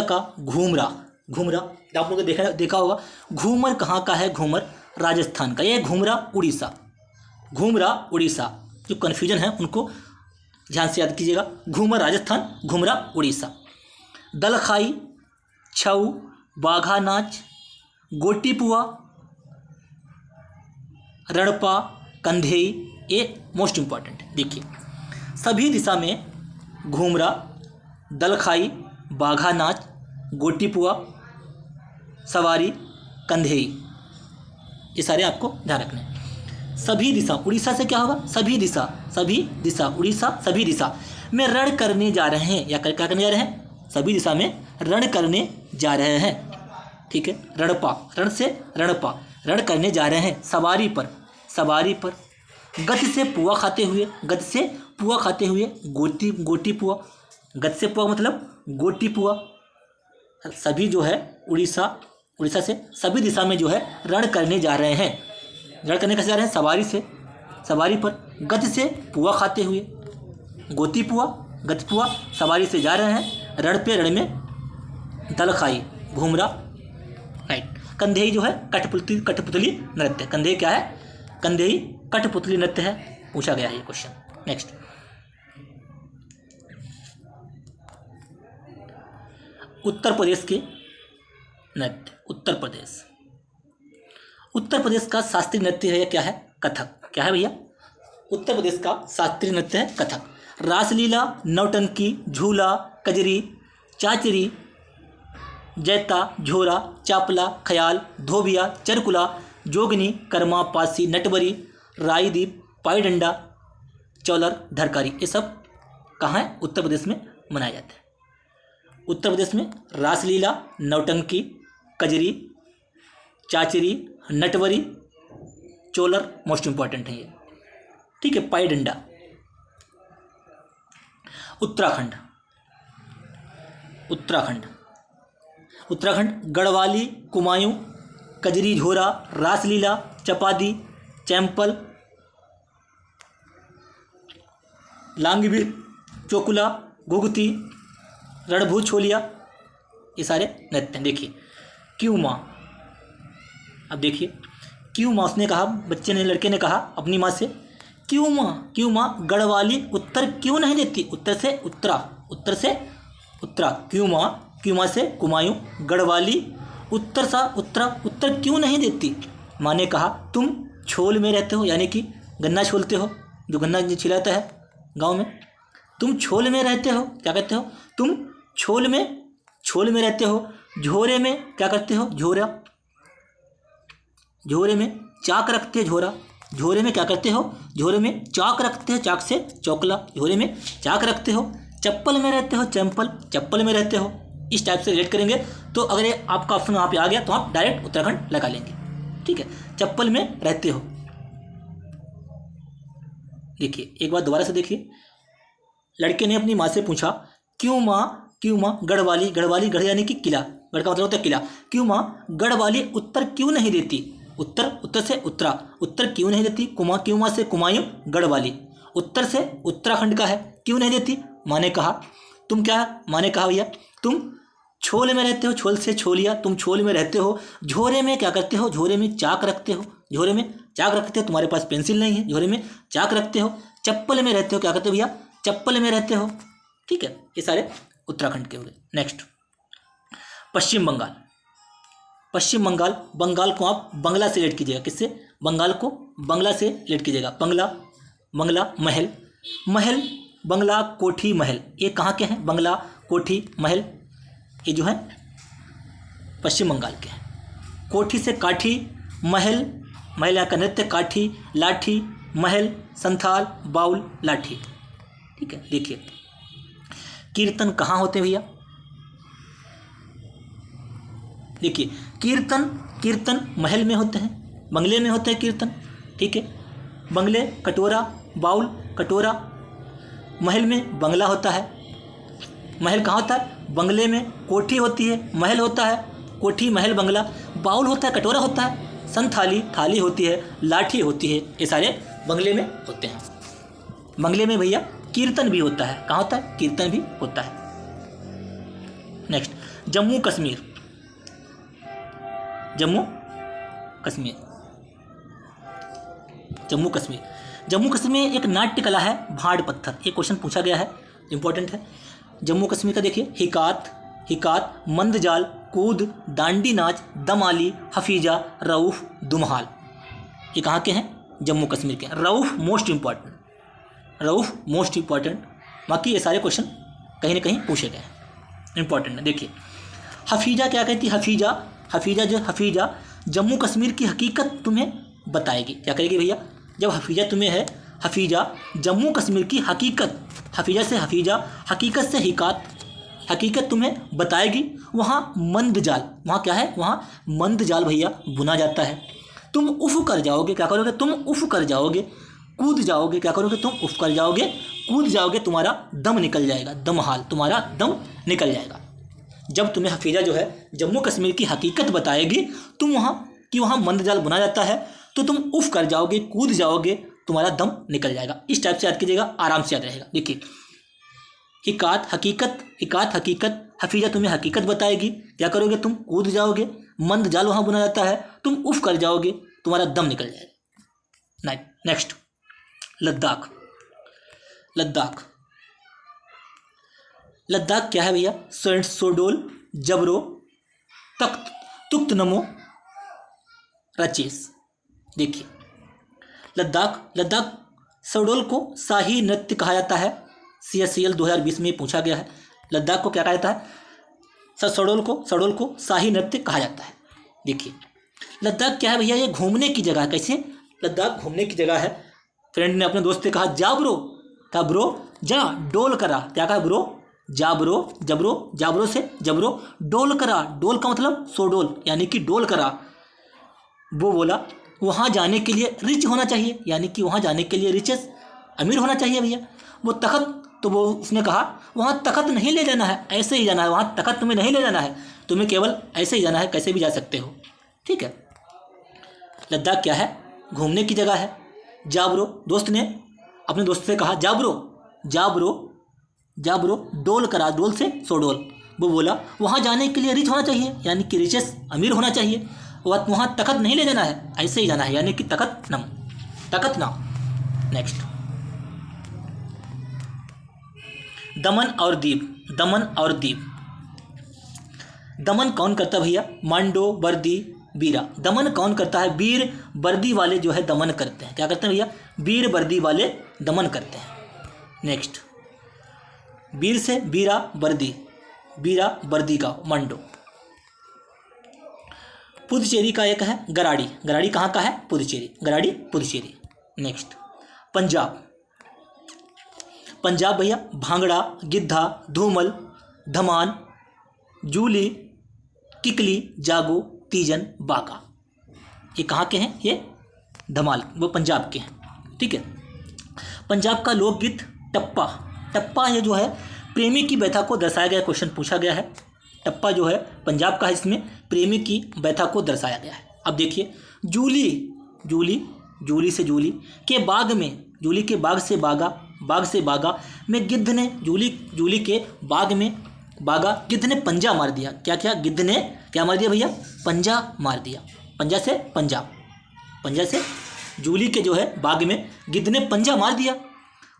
का घूमरा आप लोगों ने देखा होगा। घूमर कहाँ का है? घूमर राजस्थान का। ये घूमरा उड़ीसा, जो कन्फ्यूजन है उनको ध्यान से याद कीजिएगा। घूमर राजस्थान, घूमरा उड़ीसा। दलखाई, छऊ, बाघा नाच, गोटी पुआ, रणपा, कंधेई, ये मोस्ट इंपॉर्टेंट है। देखिए सभी दिशा में घूमरा, दलखाई, बाघा नाच, गोटी पुआ, सवारी, कंधेई, ये सारे आपको ध्यान रखने हैं। सभी दिशा, उड़ीसा से क्या होगा? सभी दिशा, उड़ीसा सभी दिशा में रण करने जा रहे हैं, या क्या करने जा रहे हैं? सभी दिशा में रण करने जा रहे हैं। ठीक है, रणपा, रण से रणपा, रण करने जा रहे हैं। सवारी पर, गति से पुआ खाते हुए, गोटी पुआ, गति से पुआ मतलब गोटी पुआ। सभी जो है उड़ीसा से सभी दिशा में जो है रण करने जा रहे हैं। रण करने कैसे जा रहे हैं? सवारी पर, गति से पुआ खाते हुए, गोती पुआ, गति पुआ, सवारी से जा रहे हैं। रण में दलखाई, घूमरा, राइट। कंधेई जो है कठपुतली नृत्य। कंधेई क्या है? कंधेई कठपुतली नृत्य है, पूछा गया है ये क्वेश्चन। नेक्स्ट उत्तर प्रदेश के नृत्य। उत्तर प्रदेश का शास्त्रीय नृत्य है, क्या है? कथक। क्या है भैया? उत्तर प्रदेश का शास्त्रीय नृत्य है कथक। रासलीला, नौटंकी, झूला, कजरी, चाचरी, जैता, झोरा, चापला, ख्याल, धोबिया, चरकुला, जोगनी, कर्मा, पासी, नटबरी, रायदीप, पाईडंडा, चौलर, धरकारी, ये सब कहाँ है? उत्तर प्रदेश में मनाया जाता है। उत्तर प्रदेश में रासलीला, नौटंकी, कजरी, चाचरी, नटवरी, चोलर मोस्ट इंपॉर्टेंट है ये, ठीक है। पाईडंडा। उत्तराखंड, उत्तराखंड, उत्तराखंड गढ़वाली, कुमायूं, कजरी, झोरा, रासलीला, चपादी, चैंपल, लांगवीर, चोकुला, घुघती, रणभूत छोलिया, ये सारे नृत्य हैं। देखिए क्यों माँ, अब देखिए क्यों माँ, उसने कहा, बच्चे ने, लड़के ने कहा अपनी माँ से, क्यों माँ गढ़वाली उत्तर क्यों नहीं देती? उत्तर से उत्तरा, उत्तर से उत्तरा, क्यों माँ से कुमायूं, गढ़वाली उत्तर सा उत्तरा, उत्तर क्यों नहीं देती? माँ ने कहा तुम छोल में रहते हो, यानी कि गन्ना छोलते हो, जो गन्ना छिलाता है गांव में, तुम छोल में रहते हो, क्या कहते हो? तुम छोल में रहते हो। झोरे में क्या करते हो? झोरे में चाक रखते हो, झोरे में क्या करते हो? झोरे में चाक रखते हो, चाक से चौकला, झोरे में चाक रखते हो। चप्पल में रहते हो, चप्पल में रहते हो। इस टाइप से रिलेट करेंगे तो अगर ये आपका ऑप्शन वहाँ पे आ गया तो आप डायरेक्ट उत्तराखंड लगा लेंगे, ठीक है। चप्पल में रहते हो। देखिए एक बार दोबारा से देखिए, लड़के ने अपनी माँ से पूछा क्यों माँ गढ़वाली, गढ़ यानी कि किला, गढ़ का मतलब होता है किला, क्यों माँ गढ़वाली उत्तर क्यों नहीं देती? उत्तर से उत्तरा, उत्तर क्यों नहीं देती? क्यों माँ से कुमायूं, गढ़वाली, उत्तर से उत्तराखंड का है, क्यों नहीं देती? माँ ने कहा भैया तुम छोल में रहते हो, छोल से छोलिया, तुम छोल में रहते हो। झोरे में क्या करते हो? झोरे में चाक रखते हो, झोरे में चाक रखते हो। तुम्हारे पास पेंसिल नहीं है, झोरे में चाक रखते हो। चप्पल में रहते हो, क्या करते हो भैया? चप्पल में रहते हो, ठीक है। ये सारे उत्तराखंड के हो गए। नेक्स्ट पश्चिम बंगाल। पश्चिम बंगाल, बंगाल को आप बंगला से रिलेट कीजिएगा। किससे? बंगाल को बंगला से रिलेट कीजिएगा। बंगला महल, बंगला, कोठी, महल, ये कहाँ के हैं? बंगला, कोठी, महल, ये जो है पश्चिम बंगाल के हैं। कोठी से काठी, महल यहाँ का नृत्य, काठी, लाठी, महल, संथाल, बाउल, लाठी, ठीक है। देखिए कीर्तन कहाँ होते हैं भैया? देखिए कीर्तन महल में होते हैं, बंगले में होते हैं कीर्तन, ठीक है। बंगले कटोरा, बाउल कटोरा, महल में बंगला होता है। महल कहाँ होता है? बंगले में। कोठी होती है, महल होता है, कोठी, महल, बंगला। बाउल होता है, कटोरा होता है। संथाली, थाली होती है, लाठी होती है, ये सारे बंगले में होते हैं। बंगले में भैया कीर्तन भी होता है। कहाँ होता है? कीर्तन भी होता है। नेक्स्ट जम्मू कश्मीर। जम्मू कश्मीर में एक नाट्य कला है भाड़ पत्थर। ये क्वेश्चन पूछा गया है, इंपॉर्टेंट है। जम्मू कश्मीर का देखिए हिकात, मंदजाल, कूद, दांडी नाच, दमाली, हफीजा, रऊफ, दुमहाल, ये कहाँ के हैं? जम्मू कश्मीर के। रऊफ मोस्ट इंपॉर्टेंट, बाकी ये सारे क्वेश्चन कहीं ना कहीं पूछे गए हैं, इंपॉर्टेंट है। देखिए हफीजा क्या कहती है? हफीजा जम्मू कश्मीर की हकीकत तुम्हें बताएगी। क्या करेगी भैया? जब हफीजा तुम्हें है, हफीजा जम्मू कश्मीर की हकीकत, हफीजा से हफीजा, हकीकत से हिकात, हकीकत तुम्हें बताएगी। वहाँ मंदजाल, वहाँ क्या है? वहाँ मंदजाल भैया बुना जाता है। तुम उफ कर जाओगे, क्या करोगे? तुम उफ कर जाओगे। कूद जाओगे, क्या करोगे? तुम उफ कर जाओगे, कूद जाओगे, तुम्हारा दम निकल जाएगा, दमहाल, तुम्हारा दम निकल जाएगा। जब तुम्हें हफीजा जो है जम्मू कश्मीर की हकीकत बताएगी, तुम वहाँ मंदजाल बुना जाता है, तो तुम उफ कर जाओगे, कूद जाओगे, तुम्हारा दम निकल जाएगा। इस टाइप से याद कीजिएगा, आराम से याद रहेगा। देखिए हिकात हकीकत, हफीजा तुम्हें हकीकत बताएगी, क्या करोगे? तुम कूद जाओगे, मंदजाल वहाँ बुना जाता है, तुम उफ कर जाओगे, तुम्हारा दम निकल जाएगा। नेक्स्ट लद्दाख क्या है भैया? सोडोल, जबरो, तख्त, तुक्त नमो, रचेस। देखिए लद्दाख सोडोल को शाही नृत्य कहा जाता है। CSCL 2020 में पूछा गया है। लद्दाख को क्या कहा जाता है? सोडोल को शाही नृत्य कहा जाता है। देखिए लद्दाख क्या है भैया? ये घूमने की जगह है। कैसे? लद्दाख घूमने की जगह है। फ्रेंड ने अपने दोस्त से कहा जा ब्रो। कहा ब्रो जा डोल करा। क्या कहा ब्रो? जा ब्रो, जब्रो, जाब्रो से जब्रो, डोल करा। डोल का मतलब सो डोल, यानी कि डोल करा। वो बोला वहाँ जाने के लिए रिच होना चाहिए, यानी कि वहाँ जाने के लिए रिचेस, अमीर होना चाहिए भैया। वो तखत, तो वो उसने कहा वहाँ तखत नहीं ले जाना है, ऐसे ही जाना है, वहाँ तखत तुम्हें नहीं ले जाना है, तुम्हें केवल ऐसे ही जाना है, कैसे भी जा सकते हो। ठीक है। लद्दाख क्या है? घूमने की जगह है। जा ब्रो, दोस्त ने अपने दोस्त से कहा जा ब्रो, जा ब्रो, जा ब्रो, डोल करा। डोल से सो डोल। वो बोला वहाँ जाने के लिए रिच होना चाहिए, यानी कि रिचेस, अमीर होना चाहिए। वहाँ तखत नहीं ले जाना है, ऐसे ही जाना है, यानी कि तखत नम, तखत ना। नेक्स्ट, दमन और दीव। दमन और दीव। दमन कौन करता है भैया? मांडो, वर्दी, बीरा। दमन कौन करता है? वीर वर्दी वाले जो है दमन करते हैं। क्या करते हैं भैया? वीर वर्दी वाले दमन करते हैं। नेक्स्ट, वीर से बीरा वर्दी, बीरा वर्दी का मांडो। पुदुचेरी का एक है गराड़ी। गराड़ी कहाँ का है? पुदुचेरी। गराड़ी पुदुचेरी। नेक्स्ट, पंजाब। पंजाब भैया भांगड़ा, गिद्धा, धूमल, धमान, जूली, किकली, जागो, तीजन, बागा। ये कहाँ के हैं? ये धमाल, वो पंजाब के हैं। ठीक है। पंजाब का लोकगीत टप्पा। टप्पा ये जो है प्रेमी की व्यथा को दर्शाया गया, क्वेश्चन पूछा गया है। टप्पा जो है पंजाब का है, इसमें प्रेमी की व्यथा को दर्शाया गया है। अब देखिए, जूली, जूली, जूली से जूली के बाग में, जूली के बाग से बागा, बाग से बागा में गिद्ध ने, जूली, जूली के बाग में बागा, गिद्ध ने पंजा मार दिया। क्या क्या? गिद्ध ने क्या मार दिया भैया? पंजा मार दिया। पंजा से पंजाब, पंजा से जूली के जो है बाग में गिद्ध ने पंजा मार दिया।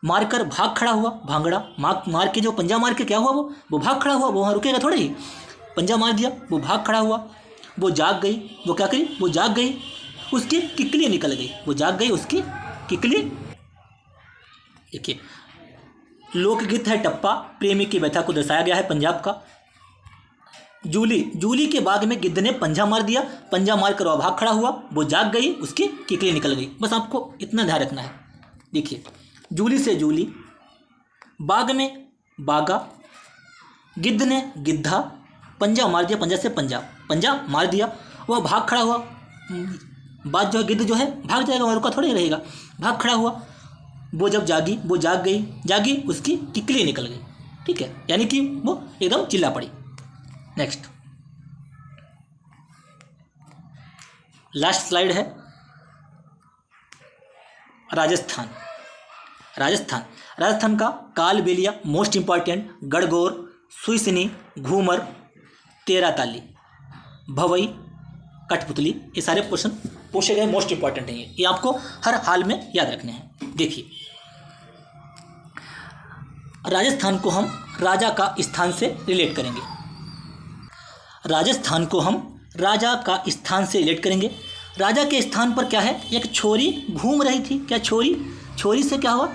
मारकर भाग खड़ा हुआ भांगड़ा। मार के जो पंजा मार के क्या हुआ? वो भाग खड़ा हुआ। वो वहाँ रुकेगा थोड़े ही। पंजा मार दिया, वो भाग खड़ा हुआ। वो जाग गई। वो क्या करी? वो जाग गई, उसकी किकली निकल गई। वो जाग गई, उसकी किकली। देखिए, लोकगीत है टप्पा, प्रेमी की व्यथा को दर्शाया गया है पंजाब का। जूली, जूली के बाग में गिद्ध ने पंजा मार दिया। पंजा मार कर वह भाग खड़ा हुआ। वो जाग गई, उसकी किकली निकल गई। बस आपको इतना ध्यान रखना है। देखिए, जूली से जूली, बाग में बागा, गिद्ध ने गिद्धा, पंजा मार दिया। पंजा से पंजा, पंजा मार दिया, वह भाग खड़ा हुआ। बात जो है, गिद्ध जो है भाग जाएगा, वह रुका थोड़ी रहेगा, भाग खड़ा हुआ। वो जब जागी, वो जाग गई, जागी, उसकी किकली निकल गई। ठीक है, यानी कि वो एकदम चिल्ला पड़ी। नेक्स्ट, लास्ट स्लाइड है राजस्थान। राजस्थान, राजस्थान का कालबेलिया मोस्ट इंपॉर्टेंट, गणगौर, सुइसनी, घूमर, तेराताली, भवई, कठपुतली, ये सारे क्वेश्चन पूछे गए, मोस्ट इंपॉर्टेंट हैं ये आपको हर हाल में याद रखने हैं। देखिए, राजस्थान को हम राजा का स्थान से रिलेट करेंगे। राजस्थान को हम राजा का स्थान से रिलेट करेंगे। राजा के स्थान पर क्या है? एक छोरी घूम रही थी। क्या छोरी? छोरी से क्या हुआ?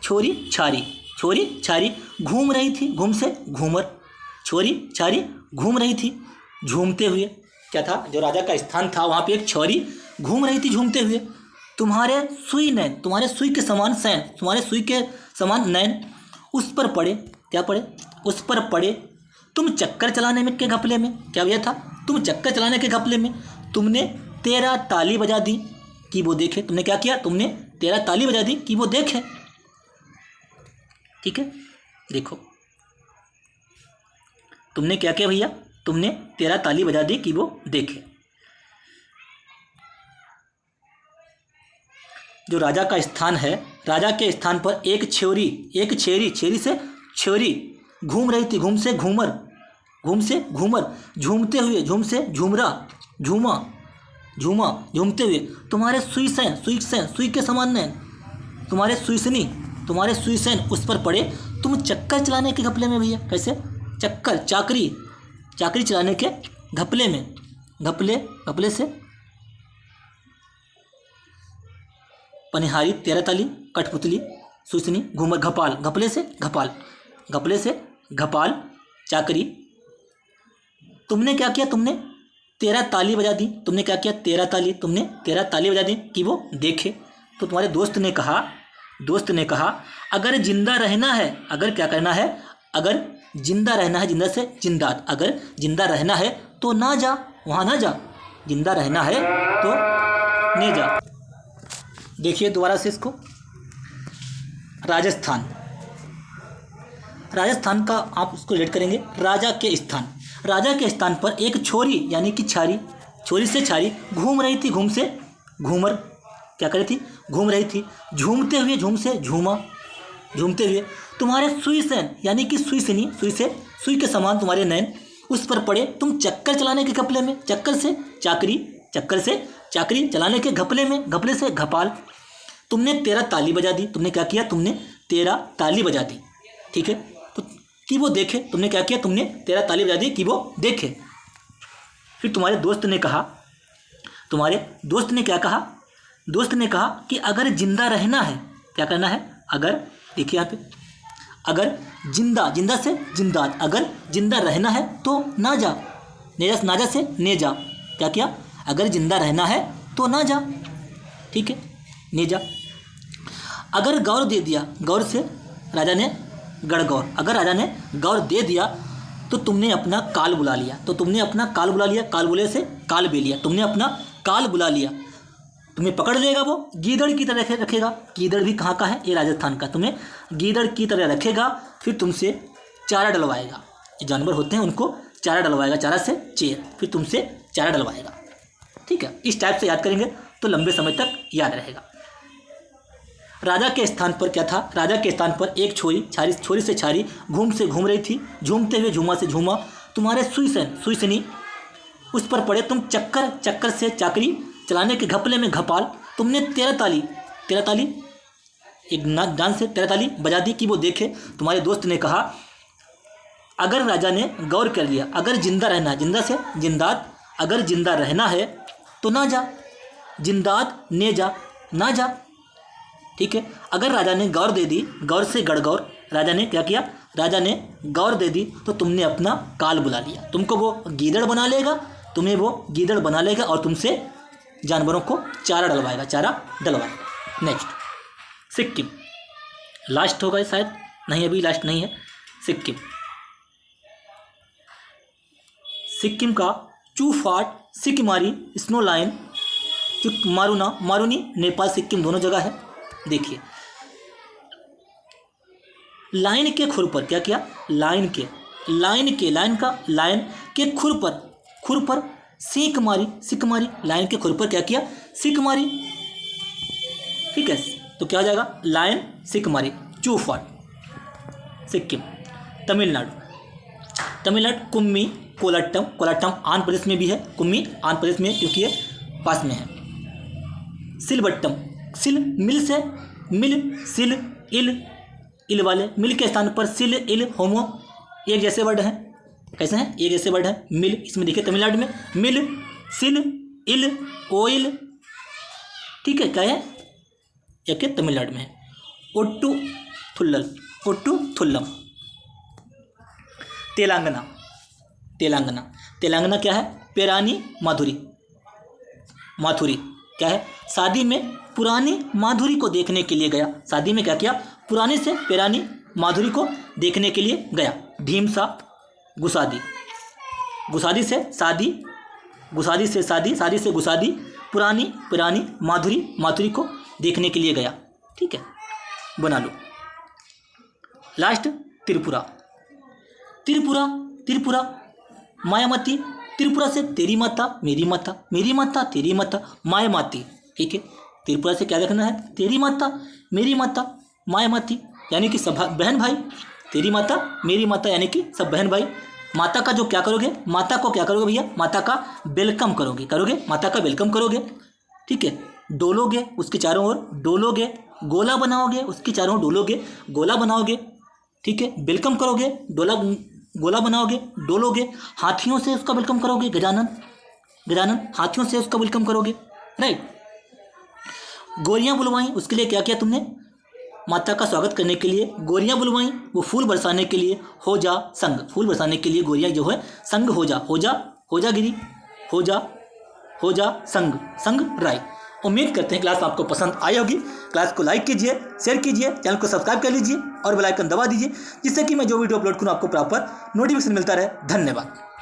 छोरी छारी, छोरी छारी घूम रही थी। घूम से घूमर, छोरी छारी घूम रही थी झूमते हुए। क्या था? जो राजा का स्थान था वहाँ पे एक छोरी घूम रही थी झूमते हुए। तुम्हारे सुई नैन, तुम्हारे सुई के समान सैन, तुम्हारे सुई के समान नैन उस पर पड़े। क्या पड़े? उस पर पड़े। तुम चक्कर चलाने में के घपले में। क्या भैया था? तुम चक्कर चलाने के घपले में तुमने 13 ताली बजा दी कि वो देखे। तुमने क्या किया? तुमने 13 ताली बजा दी कि वो देखे। ठीक है, देखो, तुमने क्या किया भैया? तुमने 13 ताली बजा दी कि वो देखे। जो राजा का स्थान है, राजा के स्थान पर एक छोरी, एक छेरी, छेरी से छोरी घूम रही थी। घूम से घूमर, घूम से घूमर, झूमते हुए, झूम से झूमरा, झूमा, झूमा, झूमते हुए। तुम्हारे सुई सैन, सुई सैन, सुई के समान नैन, तुम्हारे सुईसनी, तुम्हारे सुई सैन उस पर पड़े। तुम चक्कर चलाने के घपले में भैया। कैसे? चक्कर, चाकरी, चाकरी चलाने के घपले में। घपले, घपले से पनिहारी, 13 ताली, कठपुतली, सुसनी, घूमर, घपाल, घपले से घपाल, घपले से घपाल, चाकरी। तुमने क्या किया? तुमने 13 ताली बजा दी। तुमने क्या किया? 13 ताली, तुमने 13 ताली बजा दी कि वो देखे। तो तुम्हारे दोस्त ने कहा अगर जिंदा रहना है, अगर क्या करना है? अगर जिंदा रहना है, जिंदा से जिंदात, अगर जिंदा रहना है तो ना जा, वहाँ ना जा, जिंदा रहना है तो ने जा। देखिए दोबारा से इसको। राजस्थान, राजस्थान का आप उसको रिलेट करेंगे राजा के स्थान। राजा के स्थान पर एक छोरी यानी कि छारी, छोरी से छारी घूम रही थी, घूम से घूमर, क्या कर रही थी? घूम रही थी। झूमते हुए, झूम से झूमा, झूमते हुए तुम्हारे सुई से यानी कि सुई से नहीं, सुई से, सुई के समान तुम्हारे नैन उस पर पड़े। तुम चक्कर चलाने के घपले में, चक्कर से चाकरी, चक्कर से चाकरी चलाने के घपले में, घपले से घपाल। तुमने 13 ताली बजा दी। तुमने क्या किया? तुमने 13 ताली बजा दी, ठीक है, तो कि वो देखे। तुमने क्या किया? तुमने 13 ताली बजा दी कि वो देखे। फिर तुम्हारे दोस्त ने कहा, तुम्हारे दोस्त ने क्या कहा? दोस्त ने कहा कि अगर जिंदा रहना है, क्या करना है? अगर, देखिए यहाँ पे, अगर जिंदा, जिंदा से जिंदात, अगर जिंदा रहना है तो ना जा, नेजा, नाजा से ने जा। क्या किया? अगर जिंदा रहना है तो ना जा, ठीक है, ने जा। अगर गौर दे दिया, गौर से राजा ने गढ़गौर, अगर राजा ने गौर दे दिया तो तुमने अपना काल बुला लिया। तो तुमने अपना काल बुला लिया, काल बुले से काल बे लिया, तुमने अपना काल बुला लिया। तुम्हें पकड़ लेगा वो, गीदड़ की तरह रखेगा। गीदड़ भी कहाँ का है? ये राजस्थान का। तुम्हें गीदड़ की तरह रखेगा, फिर तुमसे चारा डलवाएगा। ये जानवर होते हैं, उनको चारा डलवाएगा, चारा से चेर, फिर तुमसे चारा डलवाएगा, ठीक है। इस टाइप से याद करेंगे तो लंबे समय तक याद रहेगा। राजा के स्थान पर क्या था? राजा के स्थान पर एक छोरी, छारी, छोरी से छारी घूम से घूम रही थी। झूमते हुए, झूमा से झूमा तुम्हारे सुईसनी उस पर पड़े। तुम चक्कर, चक्कर से चाकरी चलाने के घपले में घपाल। तुमने 13 ताली, 13 ताली एक डांस से 13 ताली बजा दी कि वो देखे। तुम्हारे दोस्त ने कहा अगर राजा ने गौर कर लिया, अगर जिंदा रहना है, जिंदा से जिंदात, अगर जिंदा रहना है तो ना जा, जिंदात ने जा, ना जा, ठीक है। अगर राजा ने गौर दे दी, गौर से गढ़गौर, राजा ने क्या किया? राजा ने गौर दे दी तो तुमने अपना काल बुला लिया। तुमको वो गीदड़ बना लेगा, तुम्हें वो गीदड़ बना लेगा और तुमसे जानवरों को चारा डलवाएगा, चारा डलवाएगा। नेक्स्ट, सिक्किम, लास्ट होगा शायद, नहीं अभी लास्ट नहीं है। सिक्किम, सिक्किम का चूफाट, सिक्किमारी, स्नो लाइन, मारूना, मारूनी, नेपाल सिक्किम दोनों जगह है। देखिए लाइन के खुर पर क्या किया? लाइन के, लाइन के, लाइन का, लाइन के खुर पर, खुर पर सीख मारी, सिक मारी। लाइन के खुर पर क्या किया? सिक मारी, ठीक है। तो क्या हो जाएगा? लाइन सिक मारी, चूफाट। सिक्किम। तमिलनाडु, तमिलनाडु कुम्मी, कोलाट्टम, कोलाट्टम आंध्र प्रदेश में भी है, कुम्मी आंध्र प्रदेश में क्योंकि ये पास में है। सिलबट्टम, सिल मिल से, मिल, सिल, इल वाले, मिल के स्थान पर सिल, इल, होमो एक जैसे वर्ड हैं। कैसे हैं? एक जैसे वर्ड है। मिल, इसमें देखिए तमिलनाडु में मिल, सिल, इल, ओइल, ठीक है, क्या है? एक तमिलनाडु में है। ओट्टू थुल्लल, ओट्टू थुल्लम। तेलंगाना, तेलंगाना, तेलंगाना क्या है? पेरानी माधुरी, माथुरी क्या है? शादी में पुरानी माधुरी को देखने के लिए गया। शादी में क्या किया? पुरानी से पेरानी माधुरी को देखने के लिए गया। भीमसा, गुसादी, गुसादी से शादी, गुसादी से शादी, शादी से गुसादी, पुरानी, पुरानी, माधुरी, माधुरी को देखने के लिए गया, ठीक है, बना लो। लास्ट, त्रिपुरा, त्रिपुरा, त्रिपुरा, मायामती, त्रिपुरा से तेरी माता, मेरी माता, मेरी माता, तेरी माता, मायामाती, ठीक है। त्रिपुरा से क्या देखना है? तेरी माता, मेरी माता, मायामाती, यानी कि सब बहन भाई। तेरी माता, मेरी माता, यानी कि सब बहन भाई। माता का जो क्या करोगे? माता को क्या करोगे भैया? माता का वेलकम करोगे, करोगे, माता का वेलकम करोगे, ठीक है। डोलोगे, उसके चारों ओर डोलोगे, गोला बनाओगे, उसके चारों ओर डोलोगे, गोला बनाओगे, ठीक है, वेलकम करोगे, डोला, गोला बनाओगे, डोलोगे, हाथियों से उसका वेलकम करोगे, गजानन, गजानन, हाथियों से उसका वेलकम करोगे, राइट। गोरियां बुलवाई, उसके लिए क्या किया तुमने? माता का स्वागत करने के लिए गोरियां बुलवाई, वो फूल बरसाने के लिए हो जा संग, फूल बरसाने के लिए गोरियां जो है संग हो जा, हो जा, हो जा गिरी, हो जा संग संग राय। उम्मीद करते हैं क्लास आपको पसंद आई होगी। क्लास को लाइक कीजिए, शेयर कीजिए, चैनल को सब्सक्राइब कर लीजिए और बेल आइकन दबा दीजिए, जिससे कि मैं जो वीडियो अपलोड करूँ आपको प्रॉपर नोटिफिकेशन मिलता रहे। धन्यवाद।